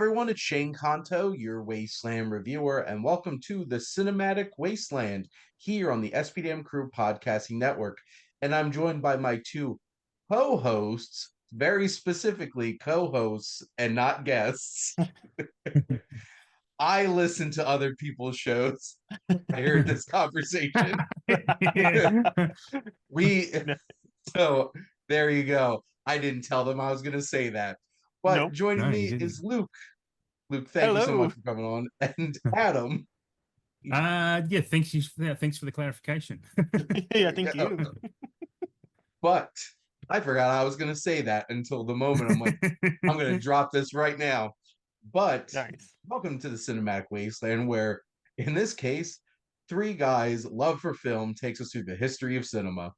everyone, it's Shane Conto, your Wasteland reviewer, and welcome to the Cinematic Wasteland here on the SPDM Crew Podcasting Network. And I'm joined by my two co-hosts, very specifically co-hosts and not guests. I listen to other people's shows. I heard this conversation. we so there you go. I didn't tell them I was going to say that. But Nope. joining No, you me didn't. is Luke. Luke, thank you so Hello. much for coming on. And Adam. Yeah, thanks for the clarification. There Yeah, you thank go. you. But I forgot I was going to say that until the moment I'm like, I'm going to drop this right now. But Nice. welcome to the Cinematic Wasteland, where in this case, three guys' love for film takes us through the history of cinema.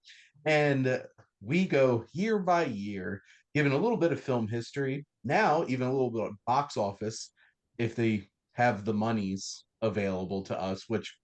And we go year by year, given a little bit of film history, now even a little bit of box office, if they have the monies available to us, which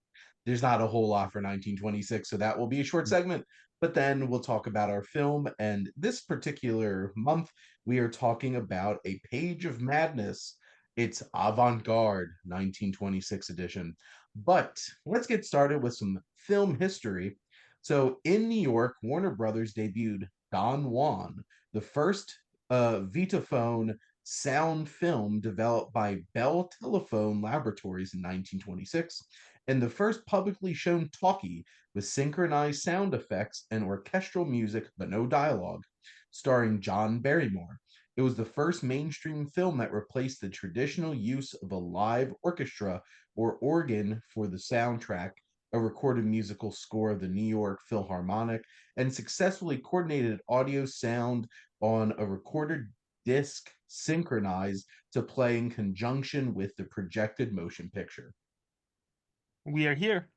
there's not a whole lot for 1926, so that will be a short segment. But then we'll talk about our film. And this particular month, we are talking about A Page of Madness. It's avant-garde 1926 edition. But let's get started with some film history. So in New York, Warner Brothers debuted Don Juan, the first Vitaphone sound film developed by Bell Telephone Laboratories in 1926, and the first publicly shown talkie with synchronized sound effects and orchestral music but no dialogue, starring John Barrymore. It was the first mainstream film that replaced the traditional use of a live orchestra or organ for the soundtrack, a recorded musical score of the New York Philharmonic, and successfully coordinated audio sound on a recorded disc synchronized to play in conjunction with the projected motion picture. We are here.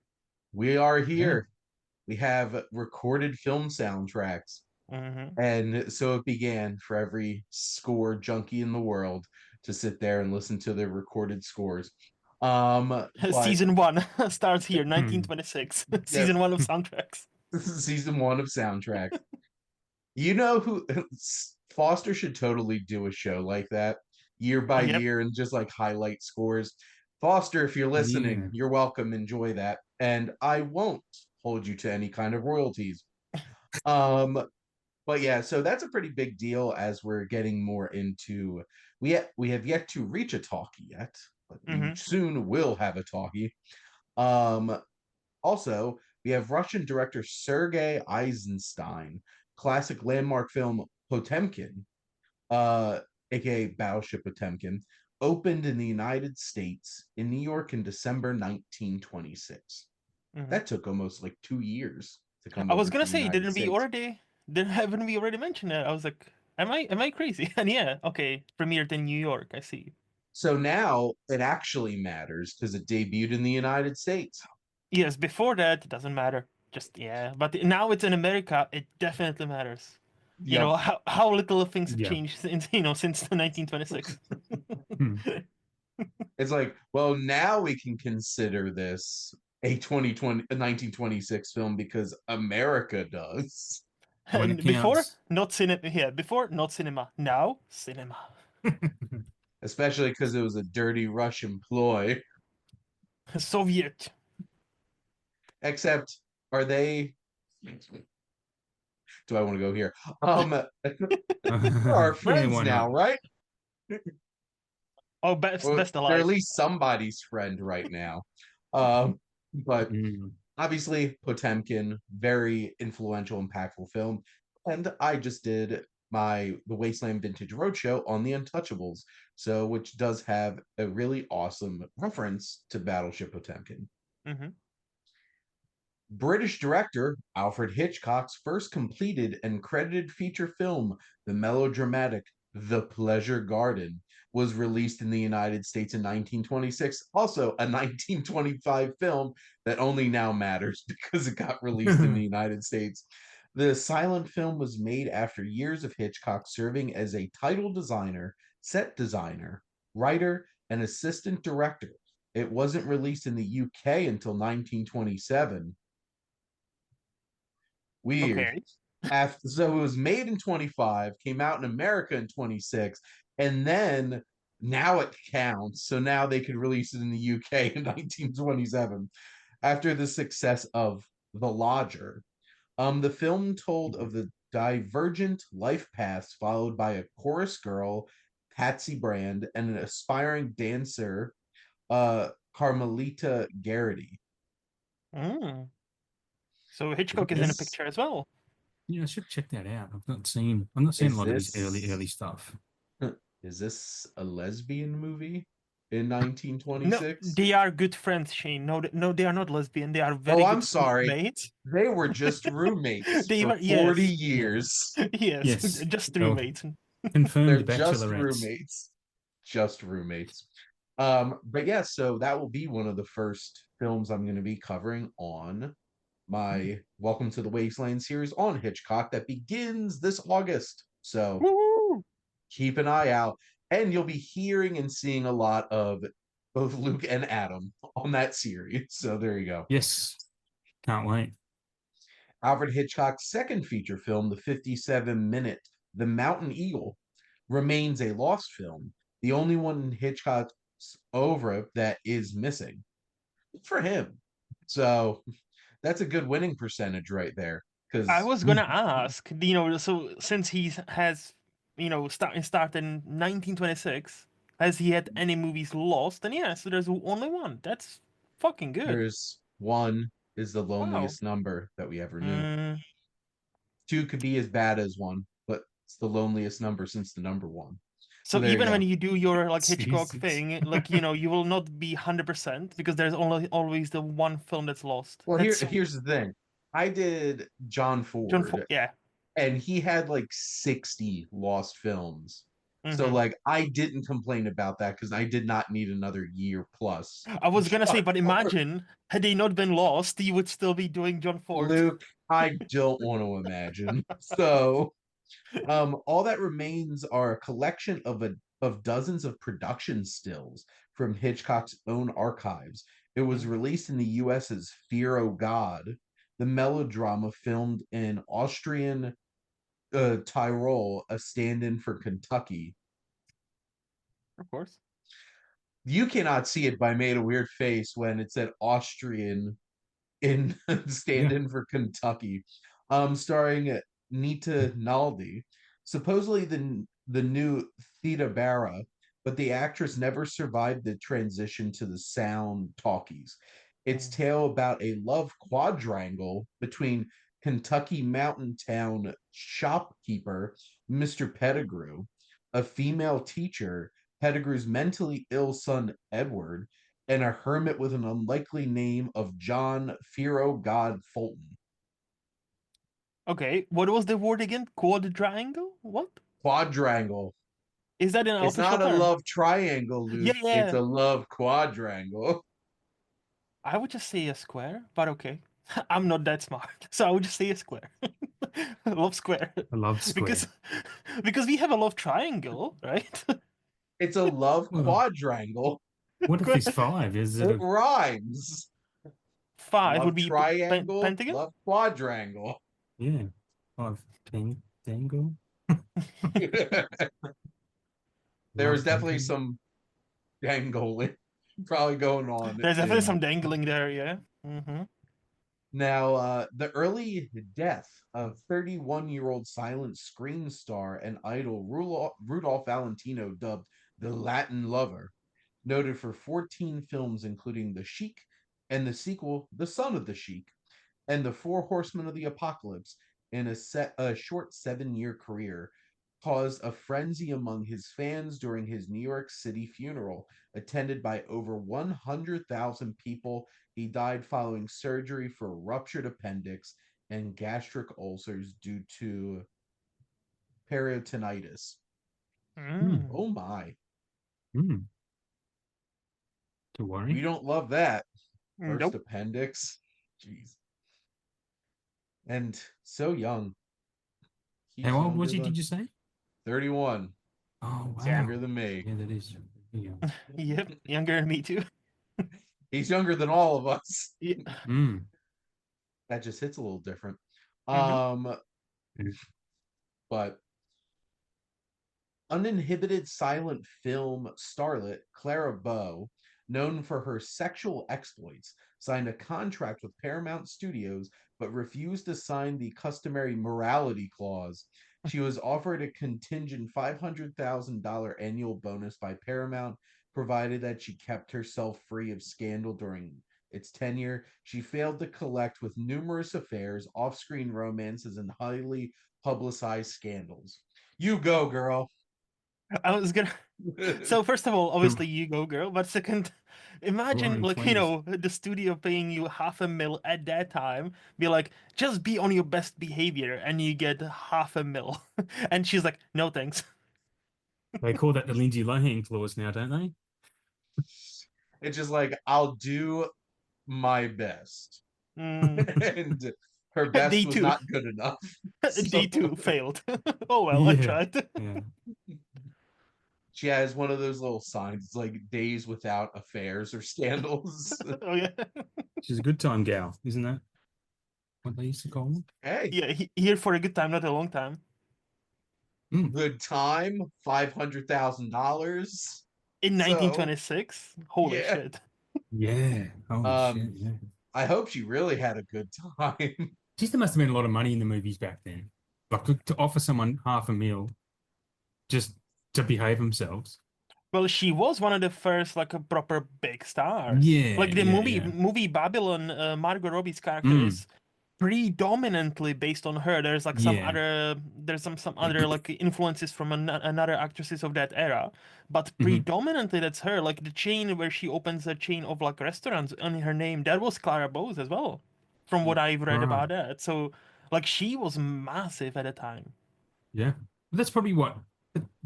We are Yeah. here. We have recorded film soundtracks. Mm-hmm. And so it began for every score junkie in the world to sit there and listen to the recorded scores. But Season 1 starts here, Hmm. 1926. Yep. Season 1 of soundtracks. This is season 1 of soundtracks. You know who Foster should totally do a show like that year by Yep. year and just like highlight scores. Foster, if you're listening, Yeah. you're welcome. Enjoy that. And I won't hold you to any kind of royalties. But yeah, so that's a pretty big deal as we're getting more into we have yet to reach a talkie yet, but we Mm-hmm. soon will have a talkie. Um Also, we have Russian director Sergei Eisenstein, classic landmark film Potemkin, uh, aka Battleship Potemkin, opened in the United States in New York in December 1926. Mm-hmm. That took almost like 2 years to come I was over to gonna the say, United States. haven't we already mentioned that? I was like, am I crazy? And yeah, okay, premiered in New York, I see. So now it actually matters because it debuted in the United States. Yes, before that, it doesn't matter. Just, yeah. But now it's in America, it definitely matters. You know, Yep. how little things have Yeah. changed since, since the 1926. Hmm. It's like, well, now we can consider this a 1926 film because America does. When it And before, counts. not cinema. Yeah, before, not cinema. Now, cinema. Especially because it was a dirty Russian ploy. Soviet. Except, are they? Do I want to go here? They're our Yeah, friends why now, not? right? Oh, best Or best they're at alive. least somebody's friend right now. But Mm. obviously, Potemkin, very influential, impactful film. And I just did the Wasteland Vintage Roadshow on the Untouchables, so which does have a really awesome reference to Battleship Potemkin. Mm-hmm. British director Alfred Hitchcock's first completed and credited feature film, the melodramatic The Pleasure Garden, was released in the United States in 1926. Also, a 1925 film that only now matters because it got released in the United States. The silent film was made after years of Hitchcock serving as a title designer, set designer, writer, and assistant director. It wasn't released in the UK until 1927. Weird. Okay. So it was made in 25, came out in America in 26, and then now it counts. So now they could release it in the UK in 1927 after the success of The Lodger. The film told of the divergent life paths followed by a chorus girl, Patsy Brand, and an aspiring dancer, Carmelita Garrity. Mm. So Hitchcock is in a This picture as well. Yeah, I should check that out. I'm not seeing a is lot of his this early stuff. is this a lesbian movie in No, 1926? they are good friends, Shane. No, no, they are not lesbian. They are Oh, very I'm good sorry. roommates. They were just roommates They for were, 40 yes, Yeah. years. yes, Yes. just Oh, roommates. confirmed They're just bachelorettes. roommates. Just roommates. But yeah, so that will be one of the first films I'm going to be covering on my Welcome to the Wasteland series on Hitchcock that begins this August. So Woo! keep an eye out, and you'll be hearing and seeing a lot of both Luke and Adam on that series. So there you go. Yes. Can't wait. Alfred Hitchcock's second feature film, the 57-minute The Mountain Eagle, remains a lost film, the only one in Hitchcock's oeuvre that is missing. Good for him. So that's a good winning percentage right there. I Because was gonna ask, so since he has, started in 1926, has he had any movies lost? And yeah, so there's only one. That's fucking good. there's one is the Wow. loneliest number that we ever knew. Mm, Two could be as bad as one, but it's the loneliest number since the number one. So so there you even when go. you do your like Hitchcock Jesus. thing, like you will not be 100% because there's only always the one film that's lost. Well, That's here's the thing. I did John John Ford. Ford, Yeah. and he had like 60 lost films. So Hmm. like I didn't complain about that because I did not need another year plus. I was gonna say, John but Ford. imagine had they not been lost, you would still be doing John Ford. Luke, I don't want to imagine. So all that remains are a collection of dozens of production stills from Hitchcock's own archives. It was released in the US as Fear O' God, the melodrama filmed in Austrian Tyrol, a stand-in for Kentucky. Of course. You cannot see it, but I made a weird face when it said Austrian in Yeah. stand-in for Kentucky, starring Nita Naldi, supposedly the new Theta Barra, but the actress never survived the transition to the sound talkies. Its Mm. tale about a love quadrangle between Kentucky mountain town shopkeeper Mr. Pettigrew, a female teacher, Pettigrew's mentally ill son Edward, and a hermit with an unlikely name of John Fear God Fulton. Okay, what was the word again? Quadrangle? What? Quadrangle. Is that an It's official not a term? love triangle, Yeah, Luke. It's yeah. a love quadrangle. I would just say a square, but okay. I'm not that smart, so I would just say a square. Love square. I love Square. Because because we have a love triangle, right? It's a love Well, quadrangle. what if there's five? Is it It a rhymes. Five would Love be triangle, pentagon. love quadrangle. yeah? Five tango? There Love was definitely tango? some dangling probably going on There's definitely in some dangling there, yeah. Mm-hmm. now, the early death of 31-year-old silent screen star and idol Rudolph Valentino, dubbed the Latin Lover, noted for 14 films, including The Sheik and the sequel, The Son of the Sheik, and The Four Horsemen of the Apocalypse, in a short 7-year career, caused a frenzy among his fans during his New York City funeral, attended by over 100,000 people. He died following surgery for a ruptured appendix and gastric ulcers due to peritonitis. Hmm. Mm. Oh my. Hmm. To We worry. don't love that. First Nope. appendix. Jeez. And so young. He's How old younger was he, than did you say? 31. Oh, It's Yeah. younger wow. than me. Yeah, that is. Yeah. Yep. Younger than me too. He's younger than all of us. Yeah. Mm. That just hits a little different. Mm-hmm. Um, Mm. but uninhibited silent film starlet Clara Bow, known for her sexual exploits, signed a contract with Paramount Studios but refused to sign the customary morality clause. She was offered a contingent $500,000 annual bonus by Paramount, provided that she kept herself free of scandal during its tenure. She failed to collect with numerous affairs, off screen romances, and highly publicized scandals. You go, girl. I was gonna. So first of all, obviously you go, girl. But second, imagine Roaring like 20s. the studio paying you $500,000 at that time. Be like, just be on your best behavior, and you get $500,000. And she's like, no thanks. They call that the Lindsay Lohan clause now, don't they? It's just like, I'll do my best. Mm. And her Day best was two, not good enough. day So two failed. Oh well, I Yeah. tried. Yeah. she has one of those little signs. It's like days without affairs or scandals. Oh yeah, She's a good time gal, isn't that what they used to call them? Hey, yeah. Here for a good time, not a long time. Mm. good time, $500,000. In So 1926, holy yeah. shit. Yeah. Holy shit. Um, Yeah. I hope she really had a good time. Geez, there must have been a lot of money in the movies back then. Like to offer someone half a meal just to behave themselves. Well, she was one of the first like a proper big stars. Yeah. Like the Yeah. movie Yeah. movie Babylon, Margot Robbie's character Mm. is predominantly based on her. There's like Yeah. some other like influences from another actresses of that era, but Mhm. predominantly that's her. Like the chain where she opens a chain of like restaurants in her name, that was Clara Bowes as well, from what I've read Right. about that. So like she was massive at the time. Yeah. But that's probably what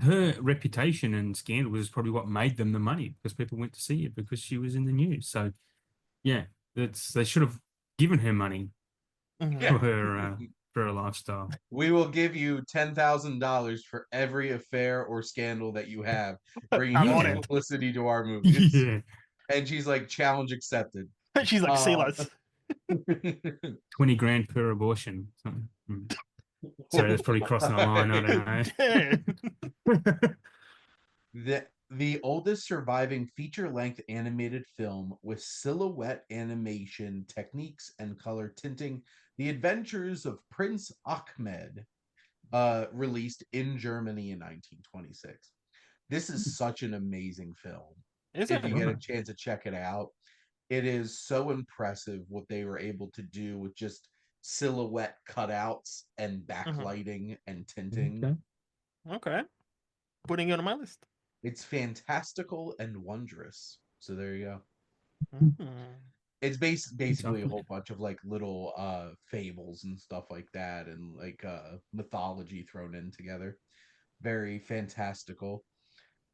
her reputation and scandal was probably what made them the money because people went to see it because she was in the news. So yeah, that's they should have given her money Mhm. Yeah. for her lifestyle. We will give you $10,000 for every affair or scandal that you have, bringing I'm on Yeah. it. publicity to our movies. Yeah. And she's like, challenge accepted. She's like, say Uh, less. 20 grand per abortion. Something. Sorry, that's probably crossing the line. I Damn. don't know. The oldest surviving feature-length animated film with silhouette animation techniques and color tinting, The Adventures of Prince Ahmed, released in Germany in 1926. This is such an amazing film. Is If it? you get a chance to check it out, it is so impressive what they were able to do with just silhouette cutouts and Mhm. backlighting and tinting. Okay. Okay. Putting it on my list. It's fantastical and wondrous. So there you go. Mhm. It's basically a Something. whole bunch of like little fables and stuff like that, and like mythology thrown in together. Very fantastical.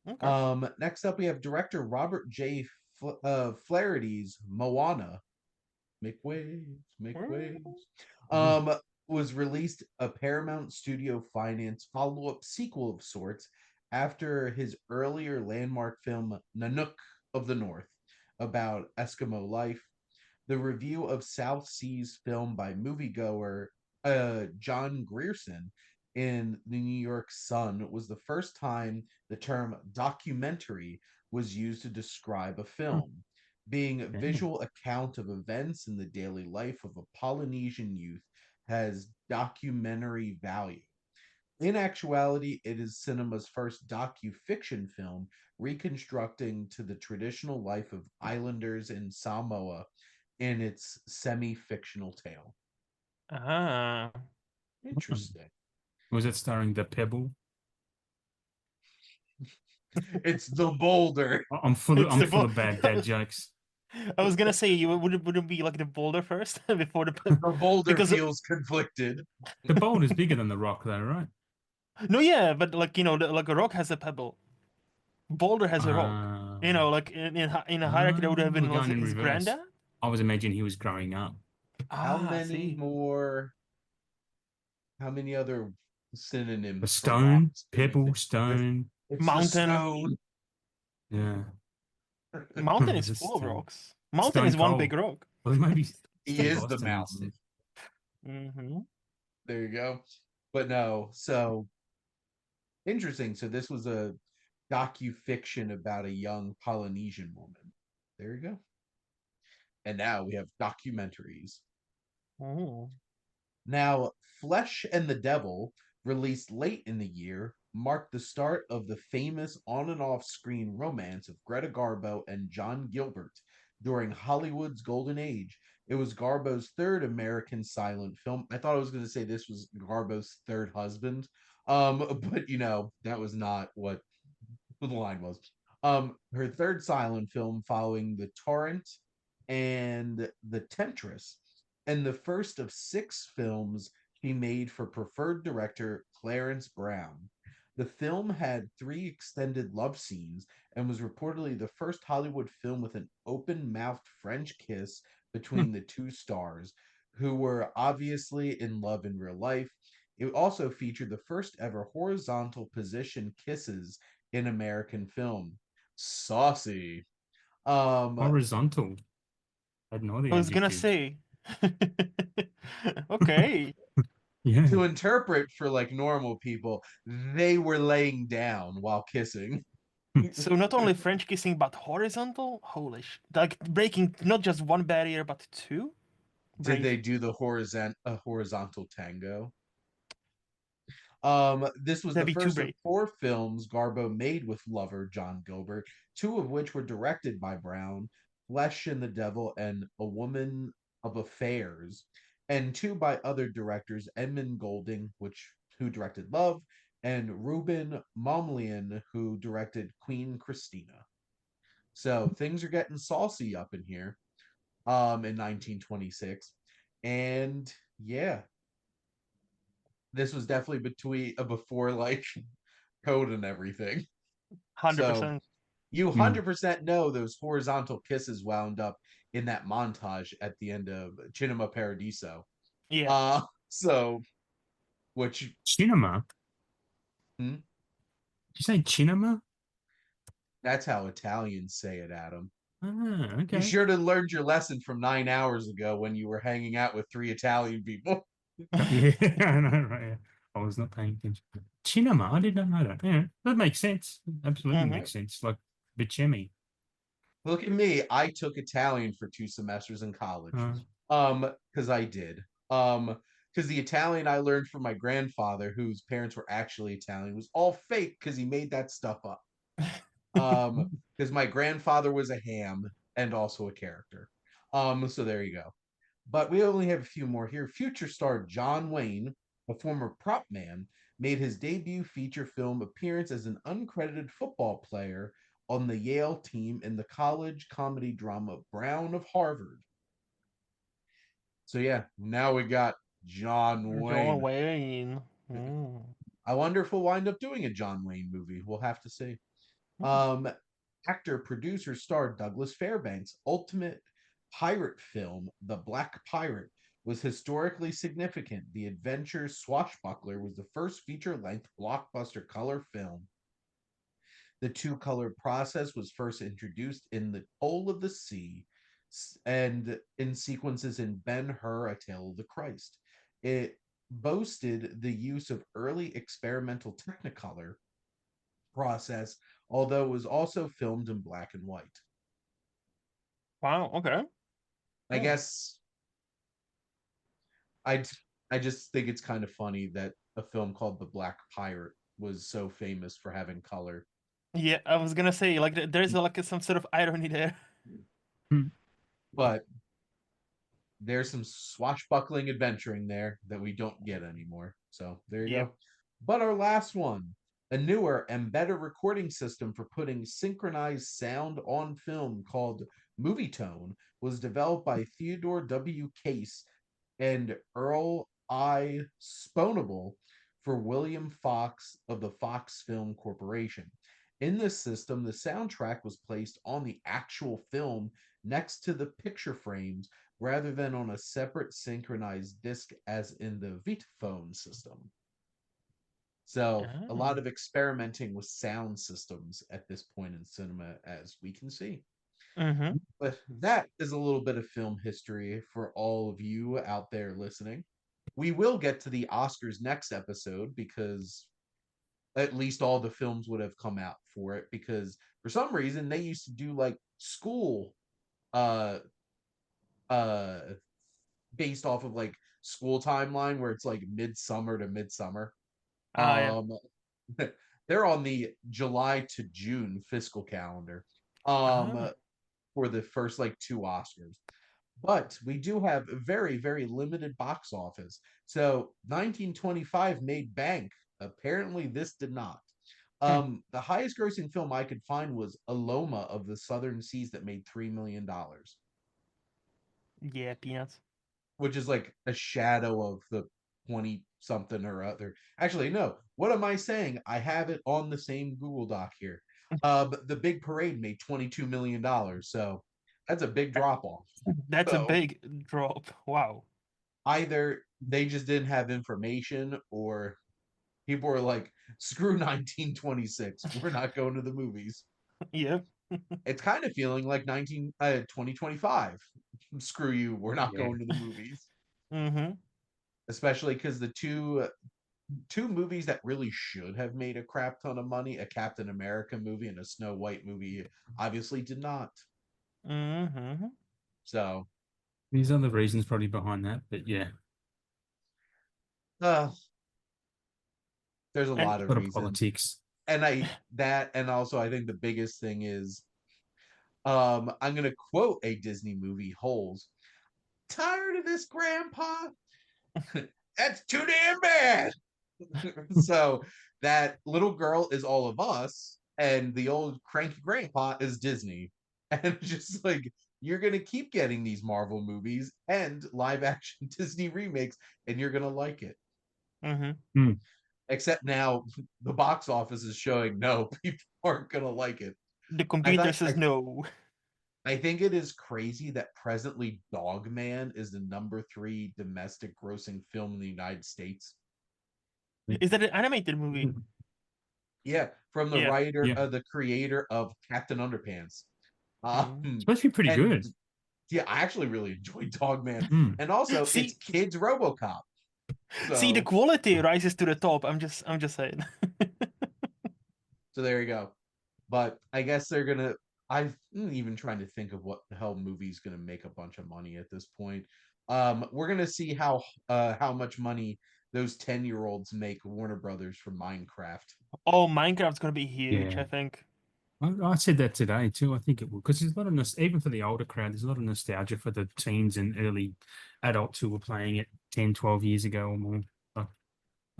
Okay. Next up we have director Robert J. Flaherty's Moana. Make waves, make waves. Um, was released a Paramount Studio finance follow-up sequel of sorts after his earlier landmark film Nanook of the North about Eskimo life. The review of South Seas film by moviegoer John Grierson in the New York Sun was the first time the term documentary was used to describe a film, being a Damn. visual account of events in the daily life of a Polynesian youth has documentary value. In actuality, it is cinema's first docu-fiction film reconstructing to the traditional life of islanders in Samoa in its semi-fictional tale. Ah. Interesting. Was it starring the Pebble? It's the boulder. It's I'm the full ball. of bad dad jokes. I was gonna say you would it be like the boulder first before the The boulder because feels conflicted. The boulder's bigger than the rock, though, right? no, yeah, but like like a rock has a pebble, boulder has a rock. Uh, Like in a hierarchy that would have we're been going in his reverse. granddad. I was imagining he was growing up. How Ah, I many see. more? How many other A synonyms for stone, rocks can we pebble, think? stone. It's the Mountain. stone. Yeah. Mountain is It's a full of stone. rocks. Mountain Stone is one big cold. rock. Well, maybe He Steve is the Austin instead. mountain. Mm-hmm. There you go. But no, so Interesting. So this was a docu-fiction about a young Polynesian woman. There you go. And now we have documentaries. Oh. Now, Flesh and the Devil, released late in the year, marked the start of the famous on and off screen romance of Greta Garbo and John Gilbert during Hollywood's golden age. It was Garbo's third American silent film. I thought I was going to say this was Garbo's third husband, but that was not what the line was. Her third silent film following The Torrent and The Temptress, and the first of 6 films she made for preferred director Clarence Brown. The film had 3 extended love scenes and was reportedly the first Hollywood film with an open mouthed French kiss between the 2 stars, who were obviously in love in real life. It also featured the first ever horizontal position kisses in American film. Saucy. Um, Horizontal. I had no other I was gonna adjectives. say. Okay. Yeah. to interpret for like normal people, they were laying down while kissing. So not only French kissing, but horizontal? Holy like breaking not just one barrier, but 2? Did Brave. they do the horizontal tango? This was the That'd be too first of brave. 4 films Garbo made with lover John Gilbert, 2 of which were directed by Brown, Flesh and the Devil and A Woman of Affairs, and 2 by other directors, Edmund Golding, who directed Love, and Ruben Momlian, who directed Queen Christina. So things are getting saucy up in here, in 1926. And yeah, this was definitely before like code and everything. So 100%. you Mm. 100% know those horizontal kisses wound up in that montage at the end of Cinema Paradiso. Yeah. So which Cinema. hmm, Did you say cinema? that's how Italians say it, Adam. Ah, You okay. should have learned your lesson from 9 hours ago when you were hanging out with 3 Italian people. Yeah, I know, right? Yeah. I was not paying attention. Cinema, I did not know that. Yeah, that makes sense. Absolutely Hmm. makes sense. Like Bichemi. Look at me. I took Italian for 2 semesters in college. Uh, Because I did. Because the Italian I learned from my grandfather, whose parents were actually Italian, was all fake because he made that stuff up. Because my grandfather was a ham and also a character. So there you go. But we only have a few more here. Future star John Wayne, a former prop man, made his debut feature film appearance as an uncredited football player on the Yale team in the college comedy drama Brown of Harvard. So yeah, now we got John John Wayne. Wayne. Mm. I wonder if we'll wind up doing a John Wayne movie. We'll have to see. Um, Actor, producer, star Douglas Fairbanks' ultimate pirate film, The Black Pirate, was historically significant. The adventure Swashbuckler was the first feature length blockbuster color film. The 2-color process was first introduced in The Toll of the Sea and in sequences in Ben Hur, A Tale of the Christ. It boasted the use of early experimental Technicolor process, although it was also filmed in black and white. Wow. Okay. I Oh. guess I I just think it's kind of funny that a film called The Black Pirate was so famous for having color. Yeah, I was gonna say like there's like some sort of irony there. hmm. But there's some swashbuckling adventuring there that we don't get anymore. So there you Yep. go. But our last one, a newer and better recording system for putting synchronized sound on film called Movie Tone was developed by Theodore W. Case and Earl I. Sponable for William Fox of the Fox Film Corporation. In this system, the soundtrack was placed on the actual film next to the picture frames rather than on a separate synchronized disc as in the Vitaphone system. So, a lot Oh. of experimenting with sound systems at this point in cinema, as we can see. Mm-hmm. But that is a little bit of film history for all of you out there listening. We will get to the Oscars next episode because at least all the films would have come out for it, because for some reason they used to do like school uh uh based off of like school timeline where it's like midsummer to midsummer. Ah, yeah. Um they're on the July to June fiscal calendar Ah. for the first like two Oscars. But we do have a very, very limited box office. So 1925 made bank. Apparently, this did not. Hmm. The highest grossing film I could find was Aloma of the Southern Seas that made $3 million, Yeah, peanuts. which is like a shadow of the 20 something or other. Actually, no. What am I saying? I have it on the same Google Doc here. But the Big Parade made $22 million. So that's a big drop off. That's a So big drop. Wow. either they just didn't have information, or people were like, screw 1926, we're not going to the movies. Yep. It's kind of feeling like 2025, screw you, we're not Yeah. going to the movies. Mm-hmm. Especially because the two movies that really should have made a crap ton of money, a Captain America movie and a Snow White movie, obviously did not. Mm-hmm. So There's other reasons probably behind that, but yeah, uh, there's a And lot a of lot of reasons. politics. And also I think the biggest thing is, I'm gonna quote a Disney movie, Holes. Tired of this, Grandpa? That's too damn bad. So that little girl is all of us, and the old cranky grandpa is Disney. And just like, you're gonna keep getting these Marvel movies and live action Disney remakes, and you're gonna like it. Mm-hmm. Hmm. Except now the box office is showing no, people aren't gonna like it. The I computer thought says no. I think it is crazy that presently Dogman is the number 3 domestic grossing film in the United States. Is that an animated movie? Yeah, from the Yeah. writer, Yeah, the creator of Captain Underpants. Mm. it's supposed to be pretty And good. yeah, I actually really enjoyed Dogman. Hmm. And also, it's See, kids RoboCop. see, the So, quality rises to the top. I'm just saying. so there you go. But I guess they're gonna. I'm even trying to think of what the hell movie's gonna make a bunch of money at this point. We're gonna see how much money those 10-year-olds make Warner Brothers for Minecraft. Oh, Minecraft's gonna be huge, Yeah, I think. I said that today too. I think it will, because there's a lot of even for the older crowd, there's a lot of nostalgia for the teens and early adults who were playing it 10, 12 years ago or more. So,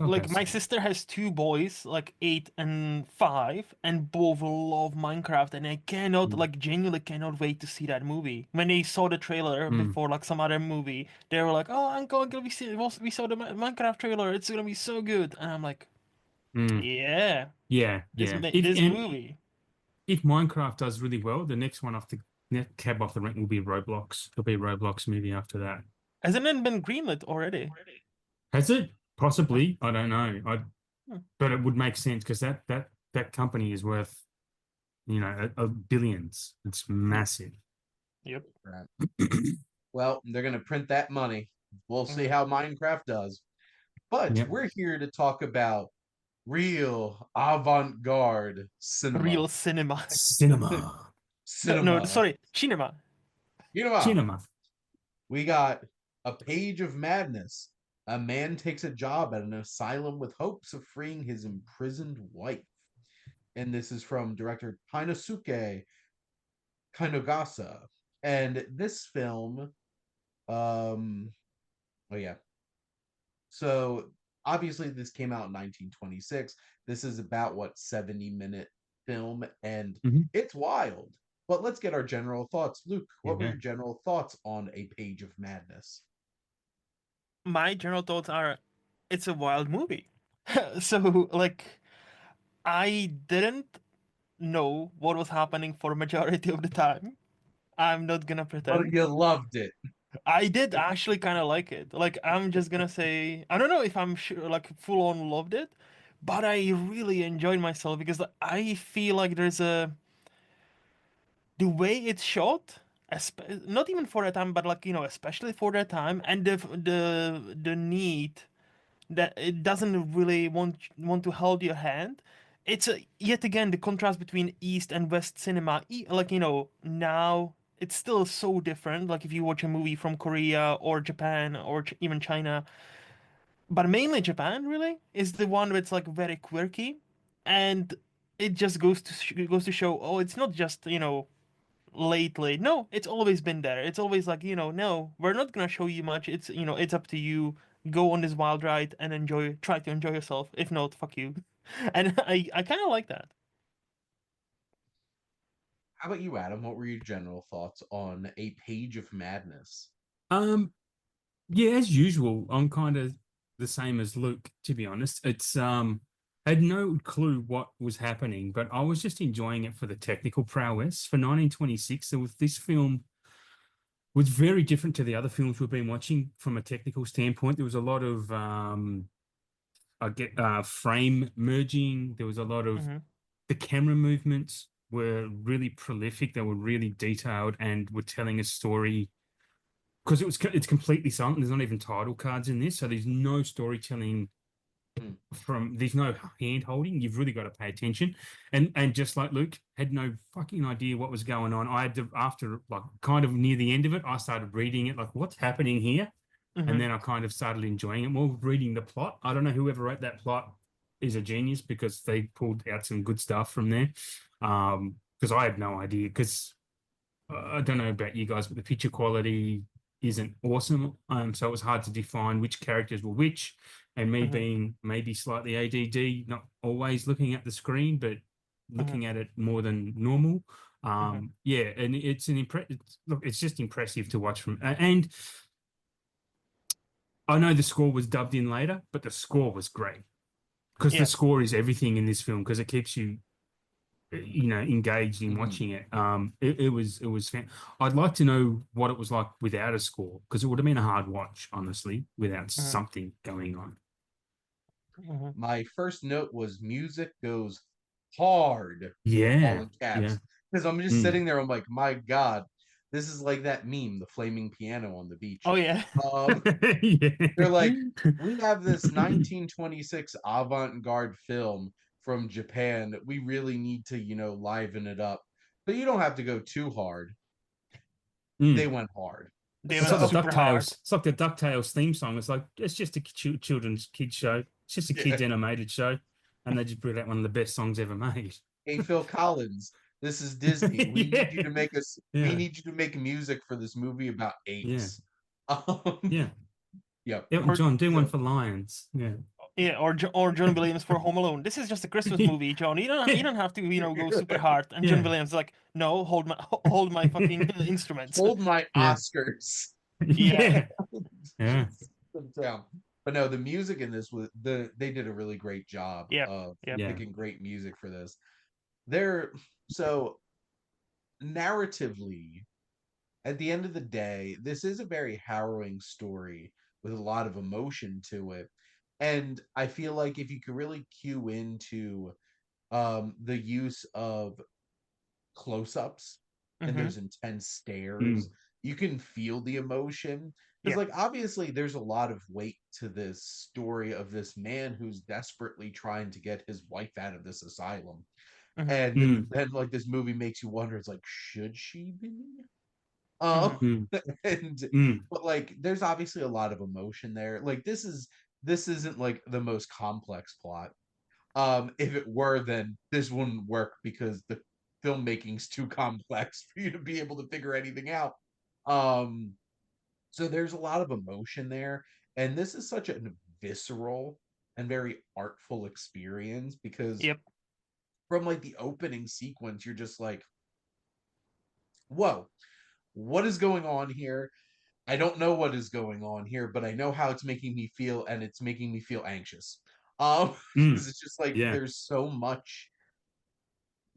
I'll go Like my see it. sister has two boys, like 8 and 5, and both love Minecraft, and I cannot, Mm. like, genuinely cannot wait to see that movie. When they saw the trailer Mm. before, like, some other movie, they were like, "Oh, Uncle, I'm gonna be see we saw the Minecraft trailer. It's gonna be so good." And I'm like, Mm. "Yeah, Yeah, this yeah. If this and movie." if Minecraft does really well, the next one off the cab off the rank will be Roblox. There'll be a Roblox movie after that. Hasn't it been greenlit already? Has it? I, Possibly. I don't know. hmm, But it would make sense because that company is worth, billions. It's massive. yep. Right. Well, they're gonna print that money. We'll see Mm. how Minecraft does. But Yep. we're here to talk about real avant-garde cinema. Real cinema. Cinema. No, Cinema. sorry, cinema. You know what? Cinema. We got A Page of Madness. A man takes a job at an asylum with hopes of freeing his imprisoned wife. And this is from director Teinosuke Kinugasa. And this film, um, oh yeah. So obviously this came out in 1926. This is about what, 70-minute film, and Mhm. it's wild. But let's get our general thoughts. Luke, what were Yeah. your general thoughts on A Page of Madness? My general thoughts are, it's a wild movie. So, like, I didn't know what was happening for a majority of the time. I'm not gonna But pretend. you loved it. I did actually kind of like it. Like, I'm just gonna say, I don't know if I'm sure, like, full on loved it, but I really enjoyed myself because, like, I feel like there's the way it's shot, not even for that time, but, like, especially for that time, and the need that it doesn't really want to hold your hand. It's yet again the contrast between East and West cinema. Like, now it's still so different. Like if you watch a movie from Korea or Japan or even China, but mainly Japan really is the one that's like very quirky, and it just goes to show. Oh, it's not just lately. No, it's always been there. It's always like, no, we're not gonna show you much. It's up to you. Go on this wild ride and try to enjoy yourself. If not, fuck you. And I kind of like that. How about you, Adam? What were your general thoughts on A Page of Madness? Um, yeah, as usual, I'm kind of the same as Luke, to be honest. It's I had no clue what was happening, but I was just enjoying it for the technical prowess. For 1926, there was this film was very different to the other films we've been watching from a technical standpoint. There was a lot of I get frame merging. There was a lot of Hmm. the camera movements were really prolific. They were really detailed and were telling a story because it's completely silent. There's not even title cards in this, so there's no storytelling Hmm. there's no hand holding. You've really got to pay attention. And just like Luke, had no fucking idea what was going on. I had to after like kind of near the end of it, I started reading it like what's happening here, and Hmm. then I kind of started enjoying it more, reading the plot. I don't know whoever wrote that plot is a genius because they pulled out some good stuff from there. Because I had no idea because I don't know about you guys, but the picture quality isn't awesome. So it was hard to define which characters were which. And me Hmm. being maybe slightly ADD, not always looking at the screen, but Hmm. looking at it more than normal. Hmm. Yeah, and look, it's just impressive to watch from. And I know the score was dubbed in later, but the score was great because the Yeah. score is everything in this film because it keeps you engaged in Mhm. watching it. It was I'd like to know what it was like without a score because it would have been a hard watch, honestly, without Hmm. something going on. Hmm. My first note was music goes hard, all Yeah, in yeah. caps. Because I'm just Mm. sitting there, I'm like, my God, this is like that meme, the flaming piano on the beach. Oh yeah. Um, they're like, Yeah. we have this 1926 avant-garde film from Japan. We really need to, liven it up. But you don't have to go too hard. They Mm. went hard. They It's went like the So super hard. DuckTales. It's like the DuckTales theme song. It's like it's just a children's kids show. It's just a yeah. kids animated show, and they just brought out one of the best songs ever made. Hey Phil Collins, this is Disney. We need you Yeah, to make us. We yeah, need you to make music for this movie about yeah, apes. Um, yeah. yep. Elton Or John, do one So for lions. Yeah. yeah, or John Williams for Home Alone. This is just a Christmas movie, John. You don't have to go super hard. And John Yeah. Williams is like, no, hold my fucking instruments. hold my Yeah. Oscars. Yeah. Yeah. Yeah. Just sit them down. But no, the music in this was they did a really great job Yep. of Yep. Yeah. picking great music for this. They're so narratively, at the end of the day, this is a very harrowing story with a lot of emotion to it. And I feel like if you could really cue into the use of close-ups and Hmm. those intense stares, Mm. you can feel the emotion. Because Yeah. like obviously there's a lot of weight to this story of this man who's desperately trying to get his wife out of this asylum. Hmm. And Mm. then like this movie makes you wonder, it's like, should she be? Hmm. Um, Mm. and Mm. but like there's obviously a lot of emotion there. Like this isn't like the most complex plot. If it were, then this wouldn't work because the filmmaking's too complex for you to be able to figure anything out. Um, so there's a lot of emotion there, and this is such a visceral and very artful experience because Yep. from like the opening sequence, you're just like, whoa, what is going on here? I don't know what is going on here, but I know how it's making me feel, and it's making me feel anxious. Mm. Because it's just like Yeah. there's so much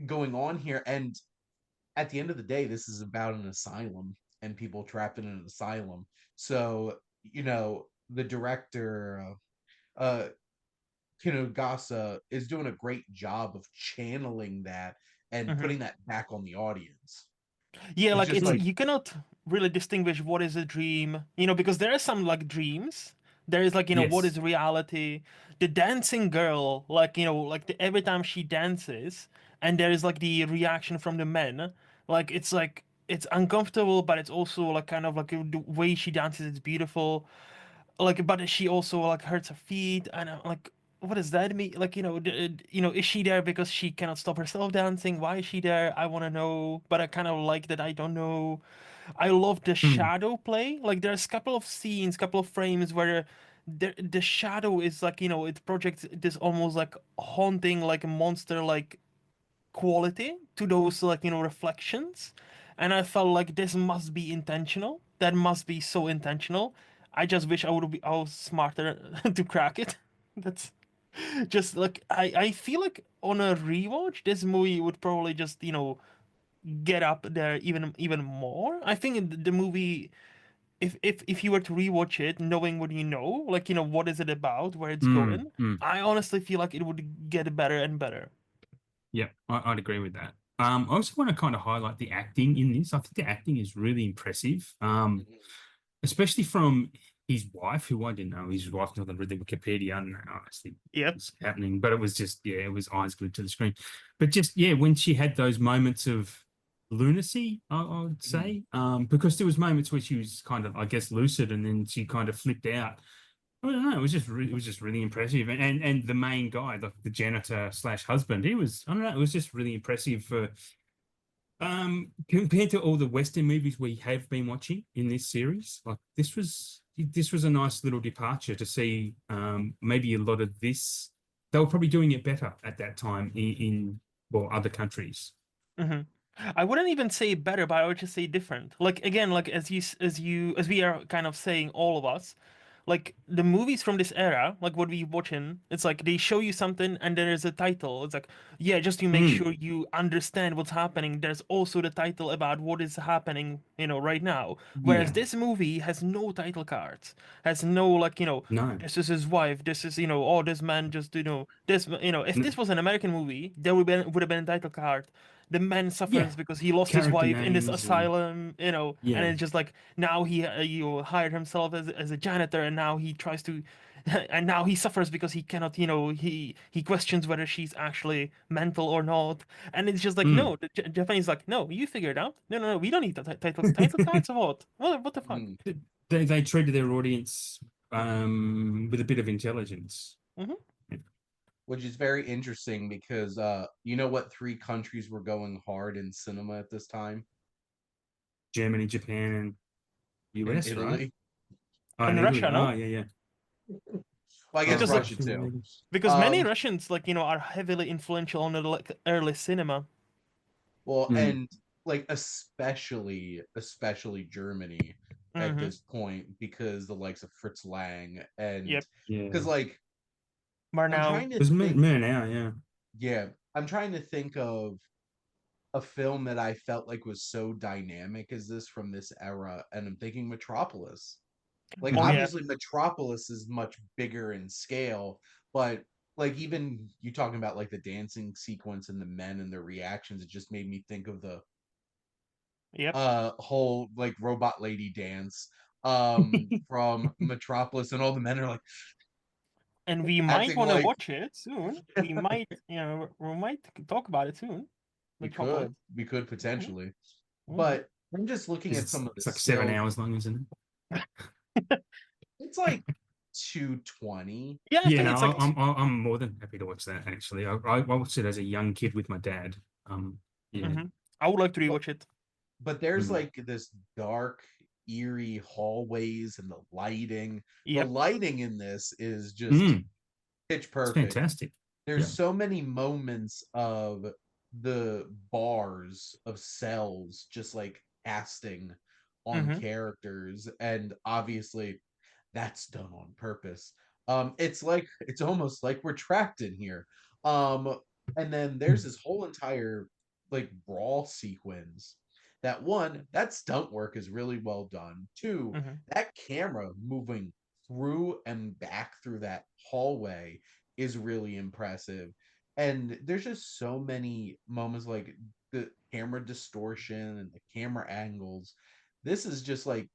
going on here, and at the end of the day, this is about an asylum and people trapped in an asylum. So the director, uh, Kinugasa, is doing a great job of channeling that and Hmm. putting that back on the audience. Yeah, It's like just it's Mm. like, you cannot really distinguish what is a dream, because there are some like dreams There is like, what Yes. is reality? The dancing girl, like, every time she dances, and there is like the reaction from the men, like it's uncomfortable, but it's also like kind of like the way she dances is beautiful. Like, but she also like hurts her feet, and I'm like, what does that mean? Like, is she there because she cannot stop herself dancing? Why is she there? I want to know, but I kind of like that I don't know. I love the Mm. shadow play. Like, there's a couple of scenes, couple of frames where the shadow is like, it projects this almost like haunting, like a monster, like quality to those like, reflections. And I felt like this must be intentional. That must be so intentional. I just wish I was smarter to crack it. That's just like, I feel like on a rewatch, this movie would probably just, get up there even more. I think the movie, if you were to rewatch it, knowing what you know, like, what is it about, where it's Mm. going, Mm. I honestly feel like it would get better and better. Yeah, I'd agree with that. I also want to kind of highlight the acting in this. I think the acting is really impressive. Mhm. Especially from his wife, who I didn't know his wife until I read the Wikipedia. I don't know honestly Yep. what's happening, but it was just, yeah, it was eyes glued to the screen. But just, yeah, when she had those moments of lunacy, I would Mhm. say, because there was moments where she was kind of, I guess, lucid, and then she kind of flipped out. I don't know. It was just really impressive, and the main guy, the janitor slash husband, he was, I don't know, it was just really impressive for compared to all the Western movies we have been watching in this series. Like, this was a nice little departure to see. Maybe a lot of this, they were probably doing it better at that time in well, other countries. hmm I wouldn't even say better, but I would just say different. Like, again, like as we are kind of saying, all of us, like the movies from this era, like what we watching, it's like they show you something and there is a title. It's like, yeah, just to make Mm, sure you understand what's happening. There's also the title about what is happening, right now. Whereas yeah, this movie has no title cards, has no like, no, this is his wife. This is, oh, this man just, this, if this no, was an American movie, there would have been a title card. The man yeah, suffers because he lost his character wife in this names and asylum, and yeah, it's just like now he hired himself as a janitor, and now he tries to, and now he suffers because he cannot, he questions whether she's actually mental or not, and it's just like, mm. no, the Japanese like, no, you figure it out, no, no, no, we don't need the title cards of what the fuck. Mhm. They treated their audience with a bit of intelligence. Hmm Which is very interesting because you know what three countries were going hard in cinema at this time? Germany, Japan, and In US, right? Italy. Oh, in And Italy. Russia, Oh, no, yeah, yeah. Well, I guess Oh, because like Russia Russia, too. maybe. many Um, Russians like, are heavily influential on the like early cinema. well, Mm, and like especially Germany at Hmm this point because the likes of Fritz Lang and Yep. because yeah. like I'm Marnau. trying to There's think, more now, yeah. yeah, I'm trying to think of a film that I felt like was so dynamic as this from this era, and I'm thinking Metropolis. Like Oh Hmm. yeah. obviously Metropolis is much bigger in scale, but like even you talking about like the dancing sequence and the men and their reactions, it just made me think of the Yep. whole like robot lady dance from Metropolis, and all the men are like And we might acting want to like watch it soon. We might, we might talk about it soon. Metropolis. we could hmm potentially. hmm But I'm just looking at some of the It's like 7 hours stills. long, isn't it? It's like 220. Yeah, I Yeah, think no, it's like, I'm more than happy to watch that. Actually, I watched it as a young kid with my dad. Yeah, I would like to But rewatch it. but there's mm, like this dark, eerie hallways and the lighting. The Yep. lighting in this is just mm, pitch it's perfect. fantastic. There's Yeah, so many moments of the bars of cells just like casting on hmm characters, and obviously that's done on purpose. It's almost like we're trapped in here. And then there's this whole entire like brawl sequence. That one, that stunt work is really well done. Two, hmm that camera moving through and back through that hallway is really impressive. And there's just so many moments like the camera distortion and the camera angles. This is just like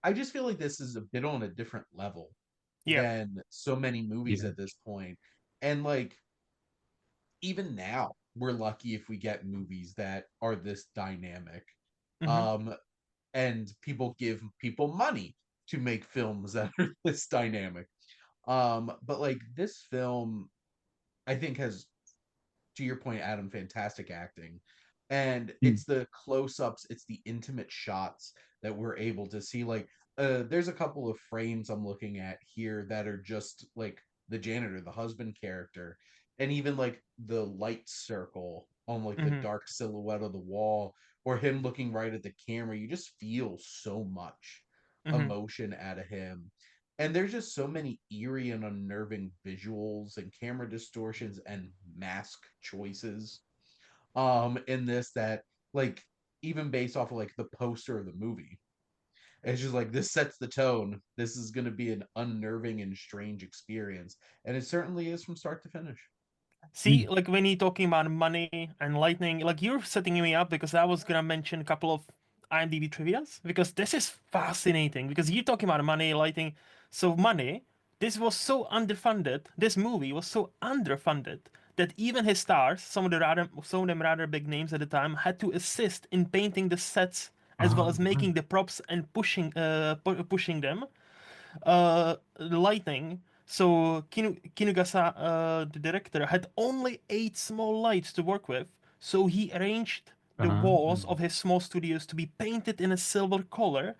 I just feel like this is a bit on a different level Yeah. than so many movies Yeah. at this point. And like even now, we're lucky if we get movies that are this dynamic. Mm-hmm. Um and people give people money to make films that are this dynamic. But like this film I think has, to your point, Adam, fantastic acting. And Mm. it's the close-ups, it's the intimate shots that we're able to see. Like, there's a couple of frames I'm looking at here that are just like the janitor, the husband character, and even like the light circle on like the Mm-hmm. dark silhouette of the wall, or him looking right at the camera. You just feel so much Mm-hmm. emotion out of him. And there's just so many eerie and unnerving visuals and camera distortions and mask choices in this that like even based off of like the poster of the movie, it's just like this sets the tone. This is going to be an unnerving and strange experience, and it certainly is from start to finish. See, like when you're talking about money and lightning, like you're setting me up because I was gonna mention a couple of IMDb trivias because this is fascinating because you're talking about money, lighting. So money, this was so underfunded. This movie was so underfunded that even his stars, some of them rather big names at the time, had to assist in painting the sets as well Oh, as right. making the props and pushing them lighting. So Kinugasa, the director, had only 8 small lights to work with. So he arranged the walls of his small studios to be painted in a silver color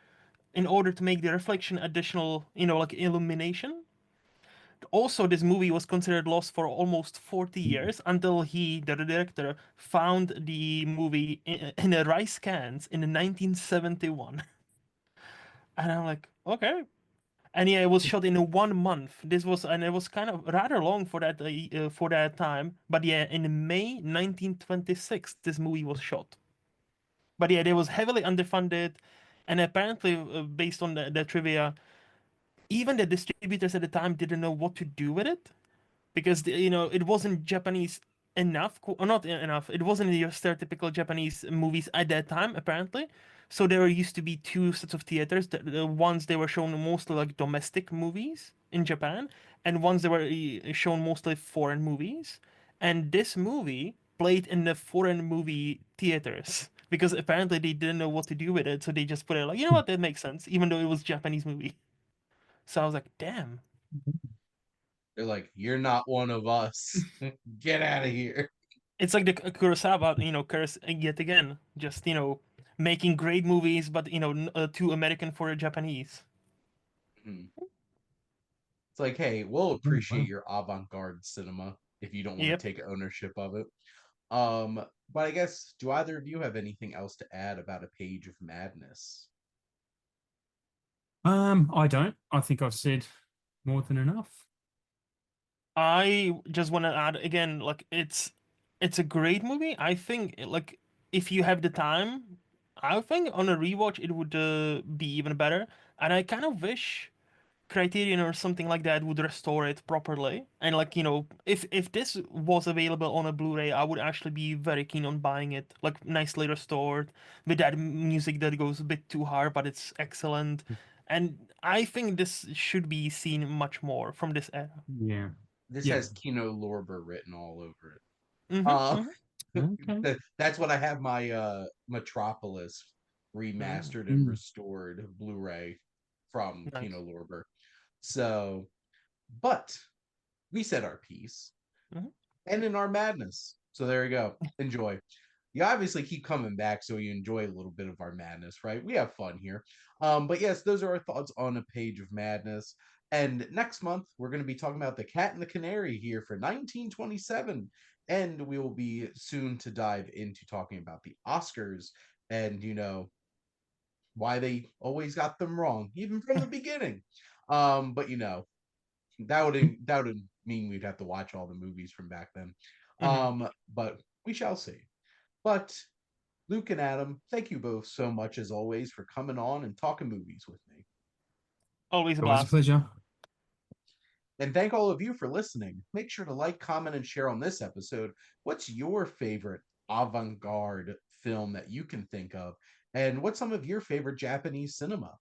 in order to make the reflection additional, like illumination. Also, this movie was considered lost for almost 40 years until the director, found the movie in a rice cans in 1971. And I'm like, okay, and yeah, it was shot in 1 month. And it was kind of rather long for that time. But yeah, in May 1926, this movie was shot. But yeah, it was heavily underfunded, and apparently, based on the trivia, even the distributors at the time didn't know what to do with it because it wasn't Japanese enough, or not enough. It wasn't your stereotypical Japanese movies at that time, apparently. So there used to be two sets of theaters. The ones they were shown mostly like domestic movies in Japan, and ones they were shown mostly foreign movies. And this movie played in the foreign movie theaters because apparently they didn't know what to do with it, so they just put it like, you know what, that makes sense, even though it was Japanese movie. So I was like, damn. They're like, "You're not one of us. Get out of here." It's like the Kurosawa, curse yet again. Just making great movies, but too American for a Japanese. Mhm. It's like, hey, we'll Oh, appreciate wow. your avant-garde cinema if you don't want to Yep. take ownership of it. But I guess, do either of you have anything else to add about A Page of Madness? I don't. I think I've said more than enough. I just want to add again, like it's a great movie. I think like if you have the time, I think on a rewatch it would be even better. And I kind of wish Criterion or something like that would restore it properly. And like, if this was available on a Blu-ray, I would actually be very keen on buying it. Like nicely restored with that music that goes a bit too hard, but it's excellent. And I think this should be seen much more from this era. Yeah. This Yeah. has Kino Lorber written all over it. Mm-hmm. Uh, Mm-hmm. Okay. that's what I have my Metropolis Mm, remastered and Mm. restored Blu-ray from nice. Kino Lorber. So, but we said our piece Mm-hmm. and in our madness. So there you go. Enjoy. You obviously keep coming back, so you enjoy a little bit of our madness, right? We have fun here. But yes, those are our thoughts on A Page of Madness. And next month, we're going to be talking about The Cat and the Canary here for 1927. And we will be soon to dive into talking about the Oscars and, why they always got them wrong, even from the beginning. But, that would mean we'd have to watch all the movies from back then. Mm-hmm. But we shall see. But Luke and Adam, thank you both so much as always for coming on and talking movies with me. Always a Always a blast. pleasure. And thank all of you for listening. Make sure to like, comment, and share on this episode. What's your favorite avant garde film that you can think of? And what's some of your favorite Japanese cinema?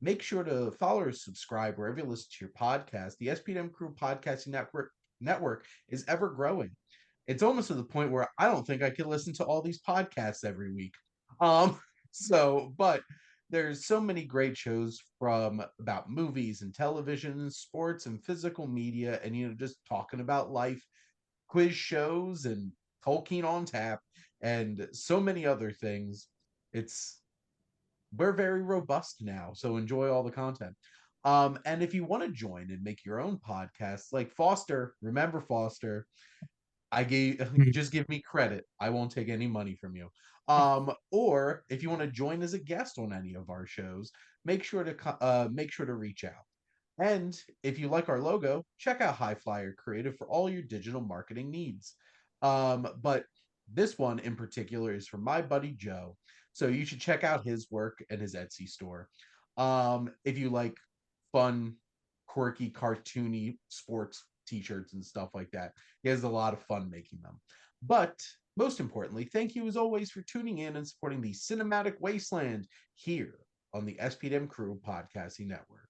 Make sure to follow or subscribe wherever you listen to your podcast. The SPDM Crew Podcasting Network is ever growing. It's almost to the point where I don't think I could listen to all these podcasts every week. Um, but there's so many great shows from about movies and television, sports and physical media, and just talking about life, quiz shows and Tolkien on tap, and so many other things. We're very robust now, so enjoy all the content. And if you want to join and make your own podcasts, like Foster, remember Foster, just give me credit. I won't take any money from you. Or if you want to join as a guest on any of our shows, make sure to reach out. And if you like our logo, check out High Flyer Creative for all your digital marketing needs. But this one in particular is from my buddy Joe. So you should check out his work and his Etsy store. If you like fun, quirky, cartoony sports t-shirts and stuff like that, he has a lot of fun making them. But most importantly, thank you as always for tuning in and supporting the Cinematic Wasteland here on the SPDM Crew Podcasting Network.